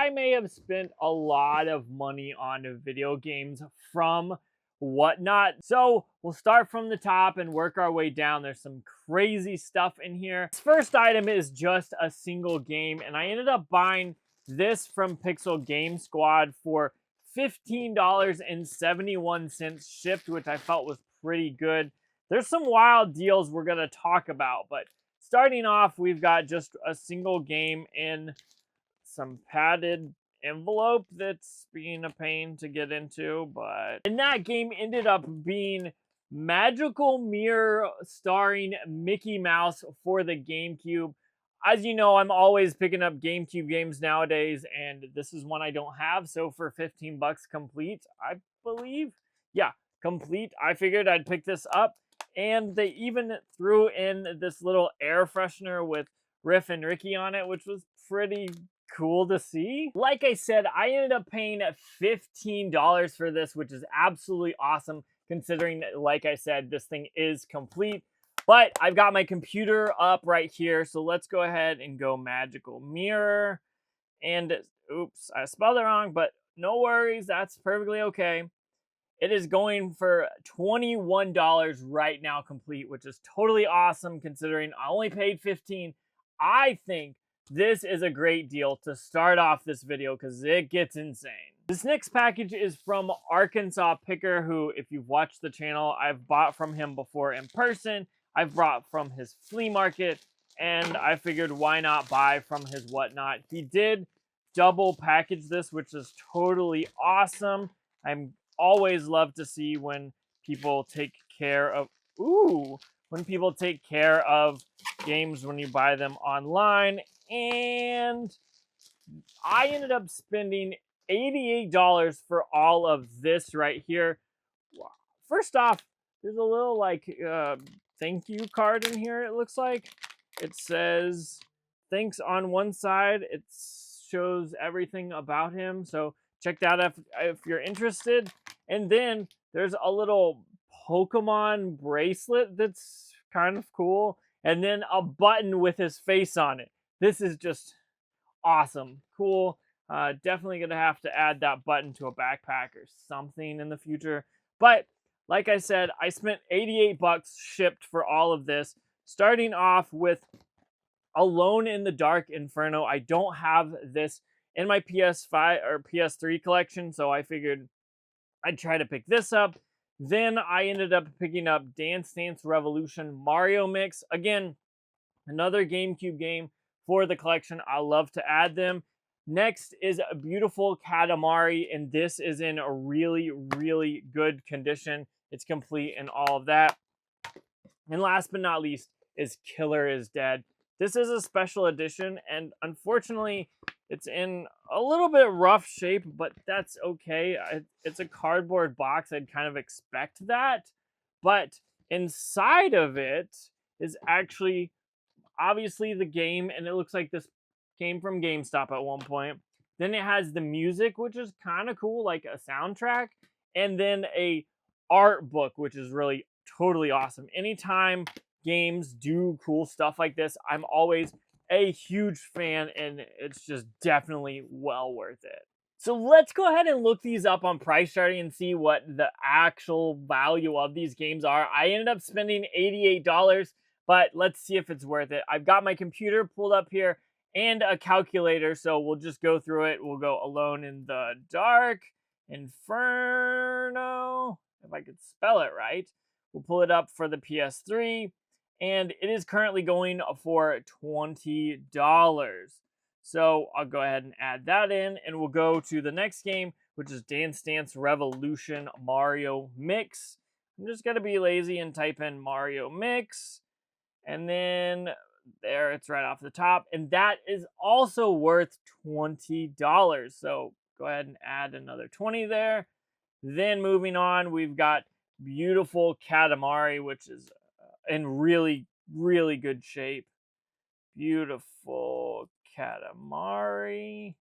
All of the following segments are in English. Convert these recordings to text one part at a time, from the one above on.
I may have spent a lot of money on video games from whatnot. So we'll start from the top and work our way down. There's some crazy stuff in here. This first item is just a single game, and I ended up buying this from Pixel Game Squad for $15.71 shipped, which I felt was pretty good. There's some wild deals we're going to talk about, but starting off, we've got just a single game in some padded envelope that's being a pain to get into, but and that game ended up being Magical Mirror starring Mickey Mouse for the GameCube. As you know, I'm always picking up GameCube games nowadays, and this is one I don't have, so for 15 bucks complete, I believe. Yeah, complete. I figured I'd pick this up, and they even threw in this little air freshener with Riff and Ricky on it, which was pretty cool to see. Like I said, I ended up paying $15 for this, which is absolutely awesome considering that, like I said, this thing is complete. But I've got my computer up right here, so let's go ahead and go Magical Mirror. And oops, I spelled it wrong, but no worries, that's perfectly okay. It is going for $21 right now complete, which is totally awesome considering I only paid $15. I think this is a great deal to start off this video because it gets insane. This next package is from Arkansas Picker, who, if you've watched the channel, I've bought from him before in person. I've bought from his flea market, and I figured why not buy from his whatnot. He did double package this, which is totally awesome. I'm always love to see when people take care of when people take care of games when you buy them online. And I ended up spending $88 for all of this right here. First off, there's a little like thank you card in here. It looks like it says thanks on one side. It shows everything about him, so check that out if you're interested. And then there's a little Pokemon bracelet that's kind of cool, and then a button with his face on it. This is just awesome, cool. Definitely gonna have to add that button to a backpack or something in the future. But like I said, I spent 88 bucks shipped for all of this, starting off with Alone in the Dark Inferno. I don't have this in my PS5 or PS3 collection, so I figured I'd try to pick this up. Then I ended up picking up Dance Dance Revolution Mario Mix. Again, another GameCube game for the collection. I love to add them. Next is a beautiful Katamari, and this is in a really, really good condition. It's complete and all of that. And last but not least is Killer is Dead. This is a special edition, and unfortunately, it's in a little bit rough shape, but that's okay. It's a cardboard box. I'd kind of expect that. But inside of it is actually obviously the game, and it looks like this came from GameStop at one point. Then it has the music, which is kind of cool, like a soundtrack, and then a art book, which is really totally awesome. Anytime games do cool stuff like this, I'm always a huge fan, and it's just definitely well worth it. So let's go ahead and look these up on Price Charting and see what the actual value of these games are. I ended up spending $88, but let's see if it's worth it. I've got my computer pulled up here and a calculator, so we'll just go through it. We'll go Alone in the Dark Inferno, if I could spell it right. We'll pull it up for the PS3, and it is currently going for $20. So I'll go ahead and add that in, and we'll go to the next game, which is Dance Dance Revolution Mario Mix. I'm just going to be lazy and type in Mario Mix, and then there, it's right off the top, and that is also worth $20. So go ahead and add another 20 there. Then moving on, we've got beautiful Katamari, which is in really, really good shape. Beautiful Katamari.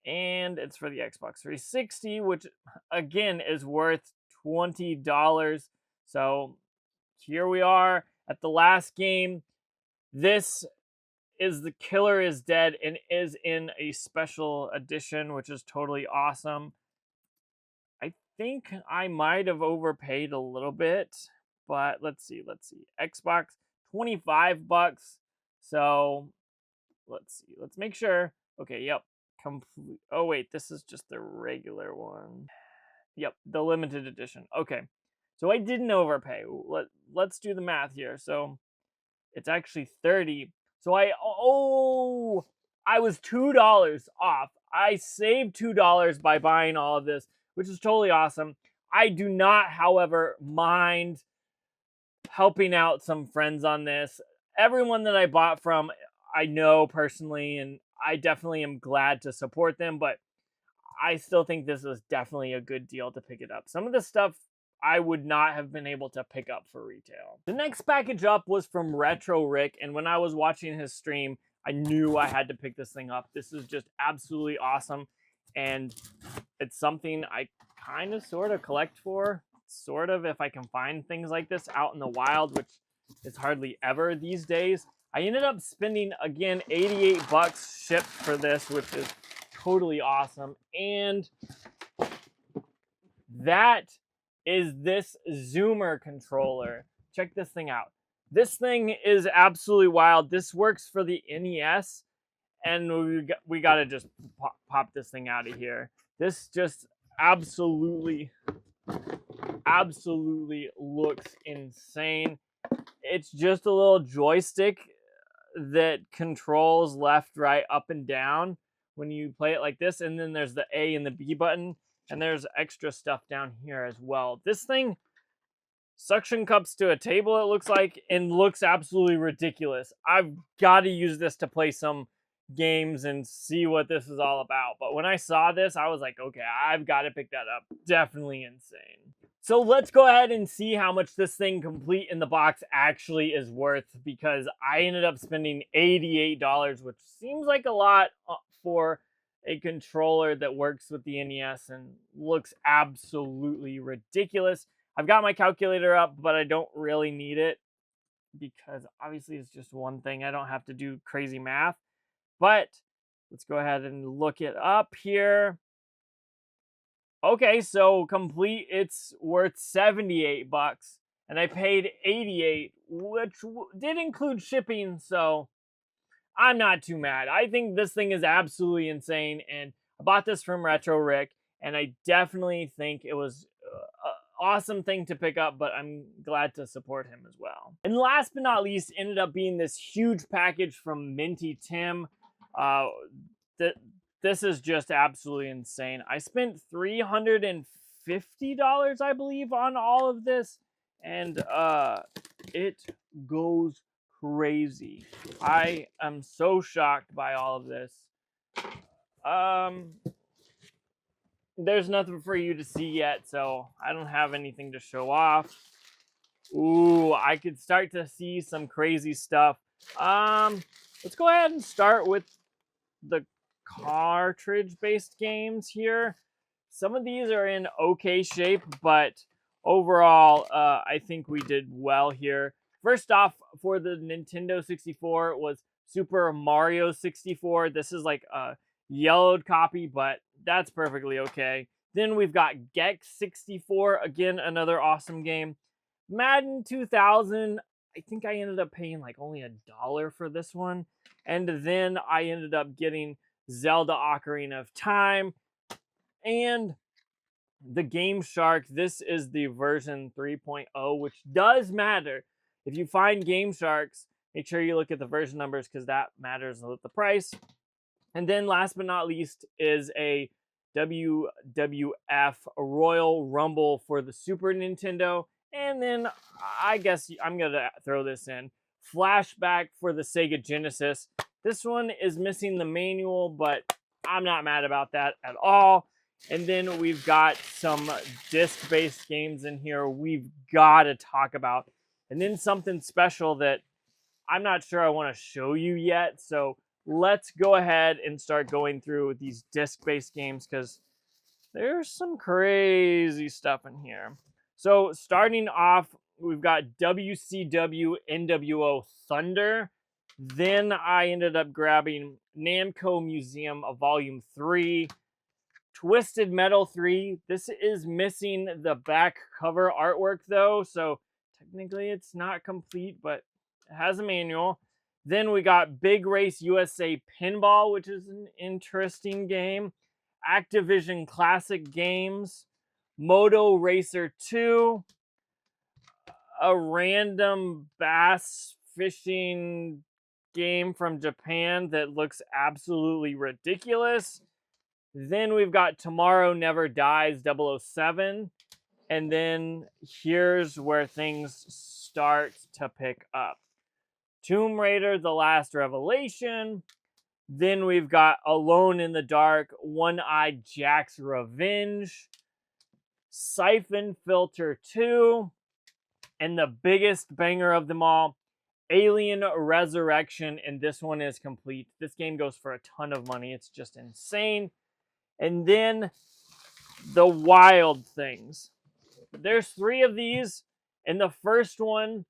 And it's for the Xbox 360, which again is worth $20. So here we are at the last game. This is The Killer is Dead and is in a special edition, which is totally awesome. I think I might have overpaid a little bit, but let's see. Xbox, 25 bucks. So let's see. Let's make sure. Okay, yep. Complete. Oh wait, this is just the regular one. Yep, the limited edition. Okay. So I didn't overpay. Let's do the math here. So it's actually 30. So I was $2 off. I saved $2 by buying all of this, which is totally awesome. I do not, however, mind helping out some friends on this. Everyone that I bought from, I know personally, and I definitely am glad to support them, but I still think this is definitely a good deal to pick it up. Some of the stuff I would not have been able to pick up for retail. The next package up was from Retro Rick, and when I was watching his stream, I knew I had to pick this thing up. This is just absolutely awesome, and it's something I kind of sort of collect for, sort of, if I can find things like this out in the wild, which is hardly ever these days. I ended up spending, again, 88 bucks shipped for this, which is totally awesome. And that is this Zoomer controller. Check this thing out. This thing is absolutely wild. This works for the NES, and we gotta just pop this thing out of here. This just absolutely looks insane. It's just a little joystick that controls left, right, up, and down when you play it like this, and then there's the A and the B button, and there's extra stuff down here as well. This thing suction cups to a table, it looks like, and looks absolutely ridiculous. I've got to use this to play some games and see what this is all about. But when I saw this, I was like, okay, I've got to pick that up. Definitely insane. So let's go ahead and see how much this thing complete in the box actually is worth, because I ended up spending $88, which seems like a lot for a controller that works with the NES and looks absolutely ridiculous. I've got my calculator up, but I don't really need it because obviously it's just one thing. I don't have to do crazy math. But let's go ahead and look it up here. Okay, so complete, it's worth 78 bucks, and I paid 88, which did include shipping, so I'm not too mad. I think this thing is absolutely insane, and I bought this from Retro Rick, and I definitely think it was an awesome thing to pick up, but I'm glad to support him as well. And last but not least, ended up being this huge package from Minty Tim. This is just absolutely insane. I spent $350, I believe, on all of this, and it goes crazy. I am so shocked by all of this. There's nothing for you to see yet, so I don't have anything to show off. Ooh, I could start to see some crazy stuff. Let's go ahead and start with the cartridge-based games here. Some of these are in okay shape, but overall, I think we did well here. First off, for the Nintendo 64 was Super Mario 64. This is like a yellowed copy, but that's perfectly okay. Then we've got Gex 64, again, another awesome game. Madden 2000, I think I ended up paying like only $1 for this one. And then I ended up getting Zelda Ocarina of Time and the Game Shark. This is the version 3.0, which does matter. If you find Game Sharks, make sure you look at the version numbers because that matters with the price. And then last but not least is a WWF Royal Rumble for the Super Nintendo. And then I guess I'm going to throw this in. Flashback for the Sega Genesis. This one is missing the manual, but I'm not mad about that at all. And then we've got some disc-based games in here we've got to talk about. And then something special that I'm not sure I want to show you yet. So let's go ahead and start going through these disc-based games because there's some crazy stuff in here. So starting off, we've got WCW NWO Thunder. Then I ended up grabbing Namco Museum of Volume 3, Twisted Metal 3. This is missing the back cover artwork though, so technically it's not complete, but it has a manual. Then we got Big Race USA Pinball, which is an interesting game. Activision Classic Games, Moto Racer 2, a random bass fishing game from Japan that looks absolutely ridiculous. Then we've got Tomorrow Never Dies 007. And then here's where things start to pick up. Tomb Raider, The Last Revelation. Then we've got Alone in the Dark, One-Eyed Jack's Revenge, Siphon Filter 2, and the biggest banger of them all, Alien Resurrection, and this one is complete. This game goes for a ton of money. It's just insane. And then the wild things. There's 3 of these, and the first one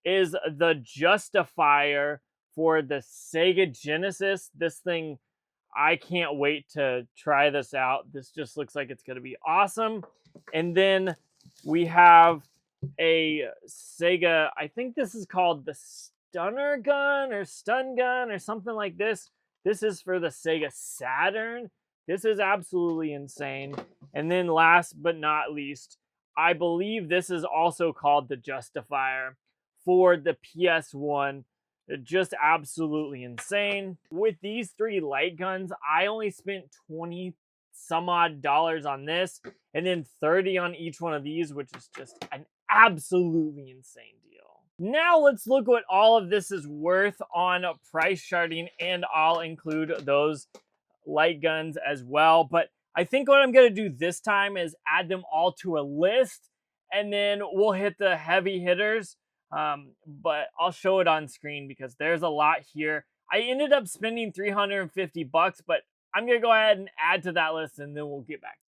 is the Justifier for the Sega Genesis. This thing, I can't wait to try this out. This just looks like it's going to be awesome. And then we have a Sega, I think this is called the Stunner Gun or Stun Gun or something like this. This is for the Sega Saturn. This is absolutely insane. And then last but not least, I believe this is also called the Justifier for the PS1. Just absolutely insane. With these 3 light guns, I only spent 20 some odd dollars on this, and then 30 on each one of these, which is just an absolutely insane deal. Now let's look what all of this is worth on price charting, and I'll include those light guns as well. But I think what I'm going to do this time is add them all to a list, and then we'll hit the heavy hitters. But I'll show it on screen because there's a lot here. I ended up spending $350, but I'm going to go ahead and add to that list, and then we'll get back.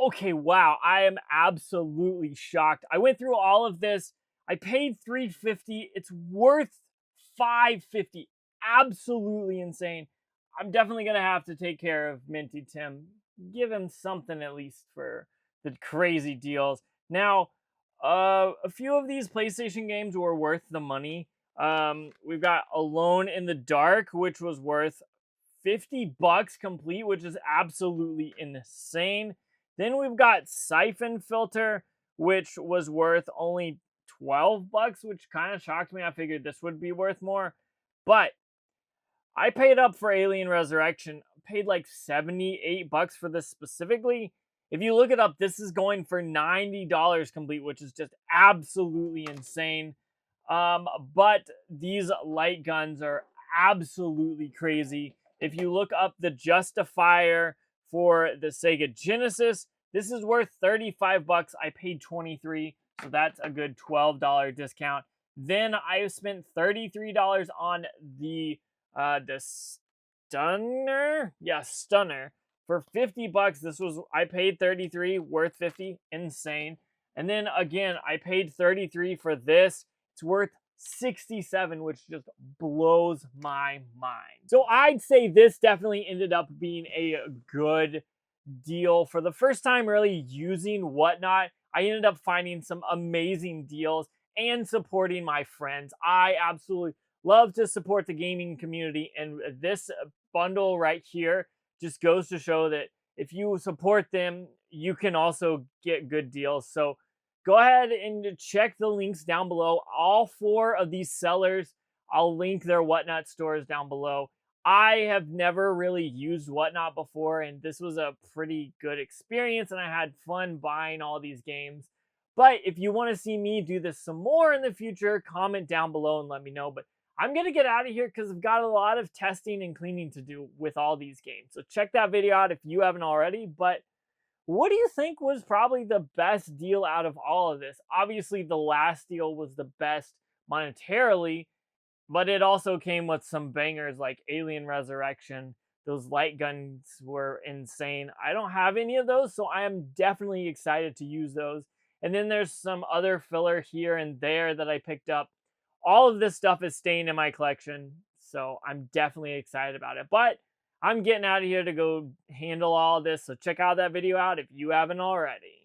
Okay, wow, I am absolutely shocked. I went through all of this. I paid $350. It's worth $550. Absolutely insane. I'm definitely going to have to take care of Minty Tim. Give him something at least for the crazy deals. Now, a few of these PlayStation games were worth the money. We've got Alone in the Dark, which was worth $50 complete, which is absolutely insane. Then we've got Siphon Filter, which was worth only $12, which kind of shocked me. I figured this would be worth more. But I paid up for Alien Resurrection. Paid like $78 for this specifically. If you look it up, this is going for $90 complete, which is just absolutely insane. But these light guns are absolutely crazy. If you look up the Justifier for the Sega Genesis, this is worth $35. I paid $23, so that's a good $12 discount. Then I spent $33 on the Stunner. Yeah, Stunner for $50. This was, I paid $33, worth $50, insane. And then again, I paid $33 for this. It's worth $67, which just blows my mind. So I'd say this definitely ended up being a good deal. For the first time really using Whatnot, I ended up finding some amazing deals and supporting my friends. I absolutely love to support the gaming community, and this bundle right here just goes to show that if you support them, you can also get good deals. So go ahead and check the links down below. All 4 of these sellers, I'll link their Whatnot stores down below. I have never really used Whatnot before, and this was a pretty good experience, and I had fun buying all these games. But if you want to see me do this some more in the future, comment down below and let me know. But I'm going to get out of here because I've got a lot of testing and cleaning to do with all these games. So check that video out if you haven't already. But what do you think was probably the best deal out of all of this? Obviously, the last deal was the best monetarily, but it also came with some bangers like Alien Resurrection. Those light guns were insane. I don't have any of those, so I am definitely excited to use those. And then there's some other filler here and there that I picked up. All of this stuff is staying in my collection, so I'm definitely excited about it. But I'm getting out of here to go handle all this, so check out that video out if you haven't already.